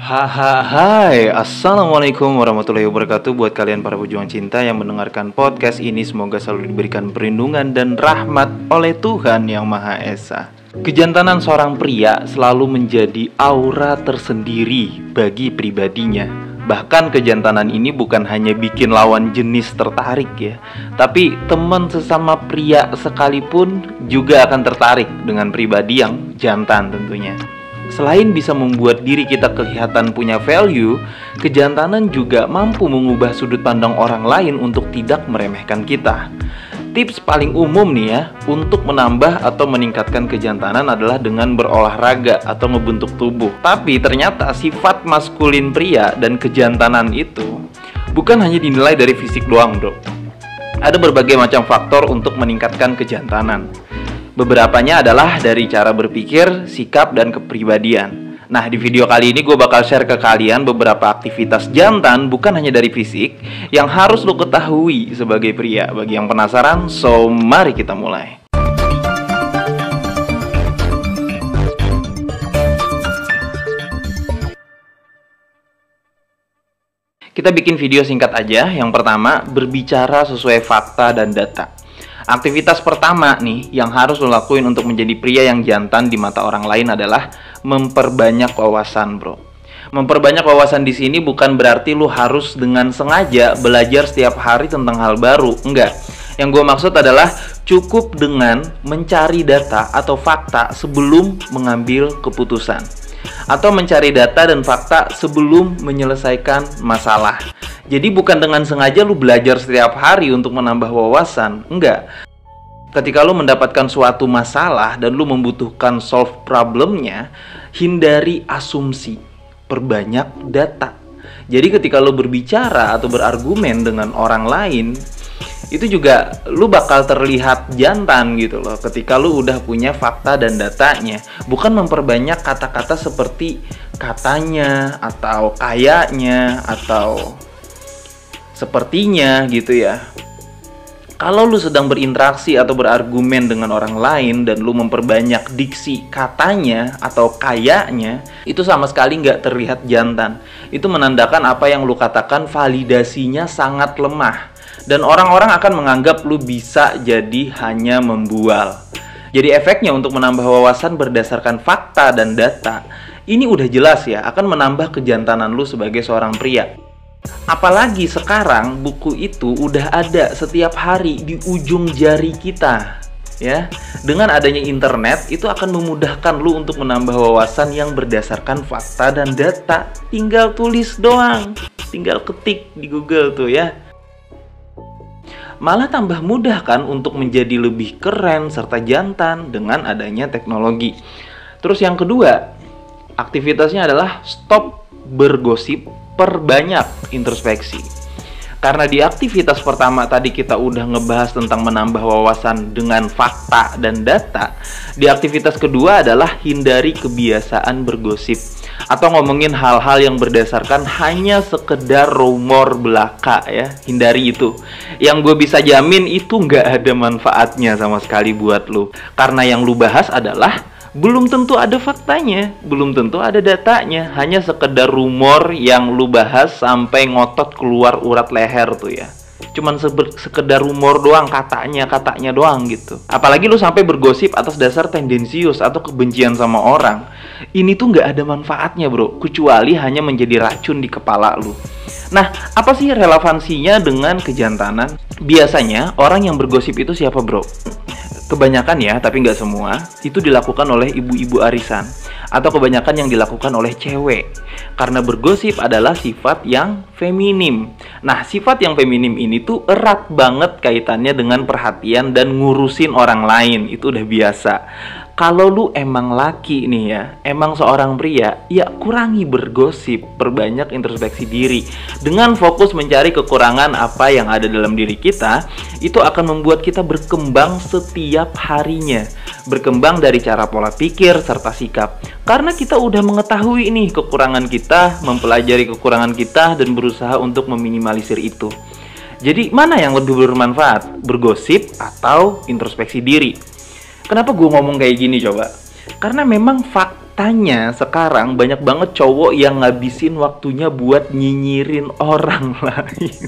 Hai, Assalamualaikum warahmatullahi wabarakatuh. Buat kalian para pejuang cinta yang mendengarkan podcast ini, semoga selalu diberikan perlindungan dan rahmat oleh Tuhan Yang Maha Esa. Kejantanan seorang pria selalu menjadi aura tersendiri bagi pribadinya. Bahkan kejantanan ini bukan hanya bikin lawan jenis tertarik ya, tapi teman sesama pria sekalipun juga akan tertarik dengan pribadi yang jantan tentunya. Selain bisa membuat diri kita kelihatan punya value, kejantanan juga mampu mengubah sudut pandang orang lain untuk tidak meremehkan kita. Tips paling umum nih ya, untuk menambah atau meningkatkan kejantanan adalah dengan berolahraga atau ngebentuk tubuh. Tapi ternyata sifat maskulin pria dan kejantanan itu bukan hanya dinilai dari fisik doang, bro. Ada berbagai macam faktor untuk meningkatkan kejantanan. Beberapanya adalah dari cara berpikir, sikap, dan kepribadian. Nah, di video kali ini gue bakal share ke kalian beberapa aktivitas jantan, bukan hanya dari fisik, yang harus lo ketahui sebagai pria. Bagi yang penasaran, so mari kita mulai. Kita bikin video singkat aja. Yang pertama, berbicara sesuai fakta dan data. Aktivitas pertama nih yang harus lo lakuin untuk menjadi pria yang jantan di mata orang lain adalah memperbanyak wawasan, bro. Memperbanyak wawasan di sini bukan berarti lo harus dengan sengaja belajar setiap hari tentang hal baru, enggak. Yang gue maksud adalah cukup dengan mencari data atau fakta sebelum mengambil keputusan, atau mencari data dan fakta sebelum menyelesaikan masalah. Jadi bukan dengan sengaja lu belajar setiap hari untuk menambah wawasan, enggak. Ketika lu mendapatkan suatu masalah dan lu membutuhkan solve problemnya, hindari asumsi, perbanyak data. Jadi ketika lu berbicara atau berargumen dengan orang lain, itu juga lu bakal terlihat jantan gitu loh ketika lu udah punya fakta dan datanya. Bukan memperbanyak kata-kata seperti katanya, atau kayaknya, atau sepertinya gitu ya. Kalau lu sedang berinteraksi atau berargumen dengan orang lain dan lu memperbanyak diksi katanya atau kayaknya, itu sama sekali nggak terlihat jantan. Itu menandakan apa yang lu katakan validasinya sangat lemah, dan orang-orang akan menganggap lu bisa jadi hanya membual. Jadi efeknya untuk menambah wawasan berdasarkan fakta dan data, ini udah jelas ya akan menambah kejantanan lu sebagai seorang pria. Apalagi sekarang buku itu udah ada setiap hari di ujung jari kita ya. Dengan adanya internet itu akan memudahkan lu untuk menambah wawasan yang berdasarkan fakta dan data. Tinggal tulis doang, tinggal ketik di Google tuh ya. Malah tambah mudah kan untuk menjadi lebih keren serta jantan dengan adanya teknologi. Terus yang kedua, aktivitasnya adalah stop bergosip, perbanyak introspeksi. Karena di aktivitas pertama tadi kita udah ngebahas tentang menambah wawasan dengan fakta dan data, di aktivitas kedua adalah hindari kebiasaan bergosip atau ngomongin hal-hal yang berdasarkan hanya sekedar rumor belaka ya. Hindari itu. Yang gue bisa jamin itu nggak ada manfaatnya sama sekali buat lu. Karena yang lu bahas adalah belum tentu ada faktanya, belum tentu ada datanya, hanya sekedar rumor yang lu bahas sampai ngotot keluar urat leher tuh ya. Cuman sekedar rumor doang, katanya doang gitu. Apalagi lu sampai bergosip atas dasar tendensius atau kebencian sama orang. Ini tuh nggak ada manfaatnya, bro, kecuali hanya menjadi racun di kepala lu. Nah, apa sih relevansinya dengan kejantanan? Biasanya orang yang bergosip itu siapa, bro? Kebanyakan ya, tapi nggak semua, itu dilakukan oleh ibu-ibu arisan atau kebanyakan yang dilakukan oleh cewek. Karena bergosip adalah sifat yang feminim. Nah, sifat yang feminim ini tuh erat banget kaitannya dengan perhatian dan ngurusin orang lain. Itu udah biasa. Kalau lu emang laki nih ya, emang seorang pria, ya kurangi bergosip, perbanyak introspeksi diri. Dengan fokus mencari kekurangan apa yang ada dalam diri kita, itu akan membuat kita berkembang setiap harinya. Berkembang dari cara pola pikir serta sikap. Karena kita udah mengetahui nih kekurangan kita, mempelajari kekurangan kita, dan berusaha untuk meminimalisir itu. Jadi mana yang lebih bermanfaat? Bergosip atau introspeksi diri? Kenapa gue ngomong kayak gini coba? Karena memang fakta faktanya sekarang banyak banget cowok yang ngabisin waktunya buat nyinyirin orang lain.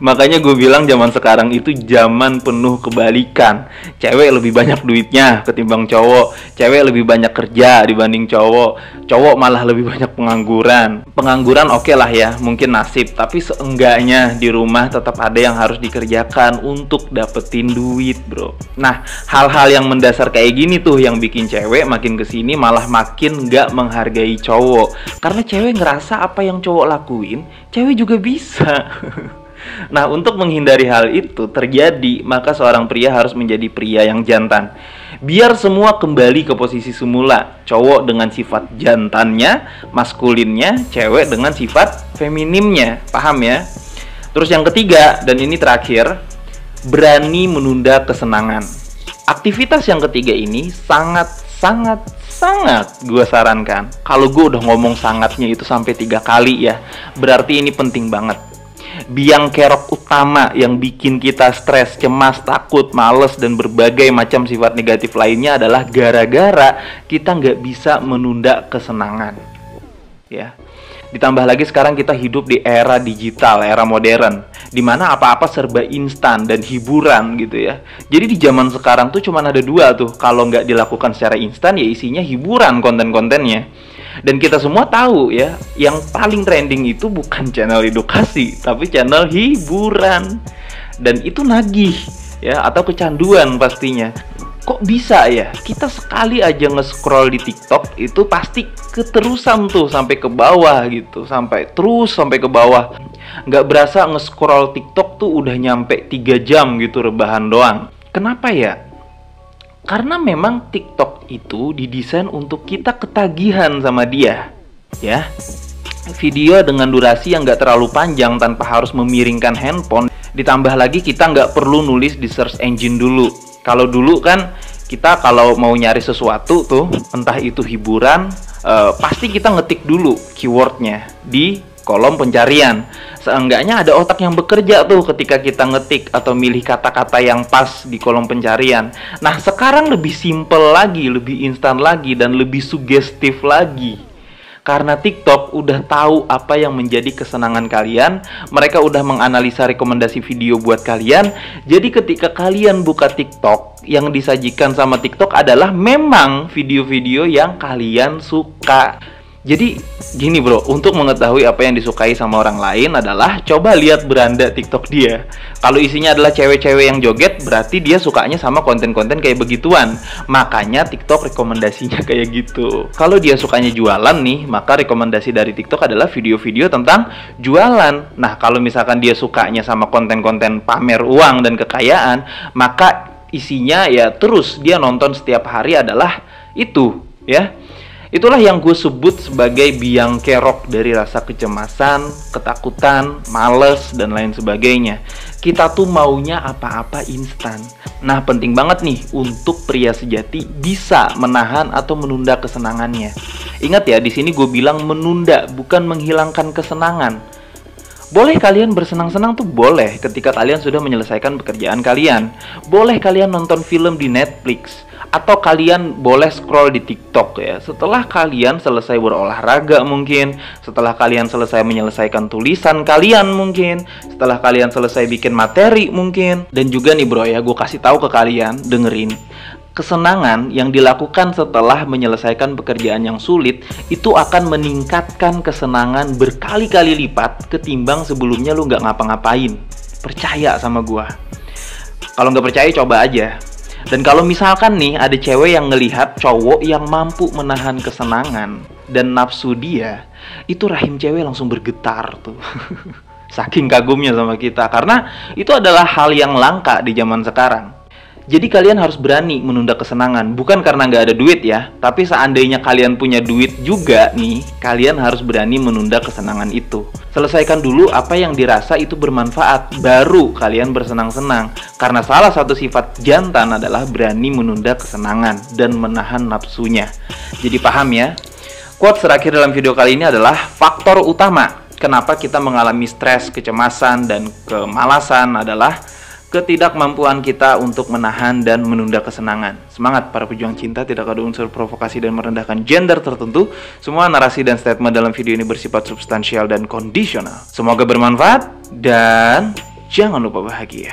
Makanya gue bilang zaman sekarang itu zaman penuh kebalikan. Cewek lebih banyak duitnya ketimbang cowok. Cewek lebih banyak kerja dibanding cowok. Cowok malah lebih banyak pengangguran. Pengangguran oke lah ya, mungkin nasib. Tapi seenggaknya di rumah tetap ada yang harus dikerjakan untuk dapetin duit, bro. Nah, hal-hal yang mendasar kayak gini tuh yang bikin cewek makin kesini malah makin gak menghargai cowok. Karena cewek ngerasa apa yang cowok lakuin, cewek juga bisa. Nah, untuk menghindari hal itu terjadi, maka seorang pria harus menjadi pria yang jantan. Biar semua kembali ke posisi semula. Cowok dengan sifat jantannya, maskulinnya, cewek dengan sifat feminimnya. Paham ya? Terus yang ketiga, dan ini terakhir, berani menunda kesenangan. Aktivitas yang ketiga ini sangat gue sarankan. Kalau gue udah ngomong sangatnya itu sampai 3 kali ya, berarti ini penting banget. Biang kerok utama yang bikin kita stres, cemas, takut, males, dan berbagai macam sifat negatif lainnya adalah gara-gara kita nggak bisa menunda kesenangan. Ya, ditambah lagi sekarang kita hidup di era digital, era modern, dimana apa-apa serba instan dan hiburan gitu ya. Jadi di zaman sekarang tuh cuma ada 2 tuh, kalau nggak dilakukan secara instan ya isinya hiburan konten-kontennya. Dan kita semua tahu ya, yang paling trending itu bukan channel edukasi, tapi channel hiburan. Dan itu nagih ya, atau kecanduan pastinya. Kok bisa ya? Kita sekali aja nge-scroll di TikTok itu pasti keterusan tuh sampai ke bawah gitu, sampai ke bawah. Nggak berasa nge-scroll TikTok tuh udah nyampe 3 jam gitu rebahan doang. Kenapa ya? Karena memang TikTok itu didesain untuk kita ketagihan sama dia, ya. Video dengan durasi yang nggak terlalu panjang tanpa harus memiringkan handphone. Ditambah lagi kita nggak perlu nulis di search engine dulu. Kalau dulu kan kita kalau mau nyari sesuatu tuh, entah itu hiburan, pasti kita ngetik dulu keywordnya di kolom pencarian. Seenggaknya ada otak yang bekerja tuh ketika kita ngetik atau milih kata-kata yang pas di kolom pencarian. Nah, sekarang lebih simple lagi, lebih instan lagi, dan lebih sugestif lagi. Karena TikTok udah tahu apa yang menjadi kesenangan kalian, mereka udah menganalisa rekomendasi video buat kalian. Jadi ketika kalian buka TikTok, yang disajikan sama TikTok adalah memang video-video yang kalian suka. Jadi gini bro, untuk mengetahui apa yang disukai sama orang lain adalah coba lihat beranda TikTok dia. Kalau isinya adalah cewek-cewek yang joget, berarti dia sukanya sama konten-konten kayak begituan. Makanya TikTok rekomendasinya kayak gitu. Kalau dia sukanya jualan nih, maka rekomendasi dari TikTok adalah video-video tentang jualan. Nah, kalau misalkan dia sukanya sama konten-konten pamer uang dan kekayaan, maka isinya ya terus dia nonton setiap hari adalah itu, ya. Itulah yang gue sebut sebagai biang kerok dari rasa kecemasan, ketakutan, males, dan lain sebagainya. Kita tuh maunya apa-apa instan. Nah, penting banget nih untuk pria sejati bisa menahan atau menunda kesenangannya. Ingat ya, di sini gue bilang menunda, bukan menghilangkan kesenangan. Boleh kalian bersenang-senang tuh boleh ketika kalian sudah menyelesaikan pekerjaan kalian. Boleh kalian nonton film di Netflix. Atau kalian boleh scroll di TikTok ya. Setelah kalian selesai berolahraga mungkin, setelah kalian selesai menyelesaikan tulisan kalian mungkin, setelah kalian selesai bikin materi mungkin. Dan juga nih bro ya, gue kasih tahu ke kalian, dengerin. Kesenangan yang dilakukan setelah menyelesaikan pekerjaan yang sulit itu akan meningkatkan kesenangan berkali-kali lipat ketimbang sebelumnya lu nggak ngapa-ngapain. Percaya sama gue. Kalau nggak percaya coba aja. Dan kalau misalkan nih ada cewek yang ngelihat cowok yang mampu menahan kesenangan dan nafsu dia, itu rahim cewek langsung bergetar tuh. Saking kagumnya sama kita, karena itu adalah hal yang langka di zaman sekarang. Jadi kalian harus berani menunda kesenangan, bukan karena nggak ada duit ya, tapi seandainya kalian punya duit juga nih, kalian harus berani menunda kesenangan itu. Selesaikan dulu apa yang dirasa itu bermanfaat, baru kalian bersenang-senang. Karena salah satu sifat jantan adalah berani menunda kesenangan dan menahan nafsunya. Jadi paham ya? Quotes terakhir dalam video kali ini adalah faktor utama kenapa kita mengalami stres, kecemasan, dan kemalasan adalah ketidakmampuan kita untuk menahan dan menunda kesenangan. Semangat para pejuang cinta, tidak ada unsur provokasi dan merendahkan gender tertentu. Semua narasi dan statement dalam video ini bersifat substansial dan kondisional. Semoga bermanfaat dan jangan lupa bahagia.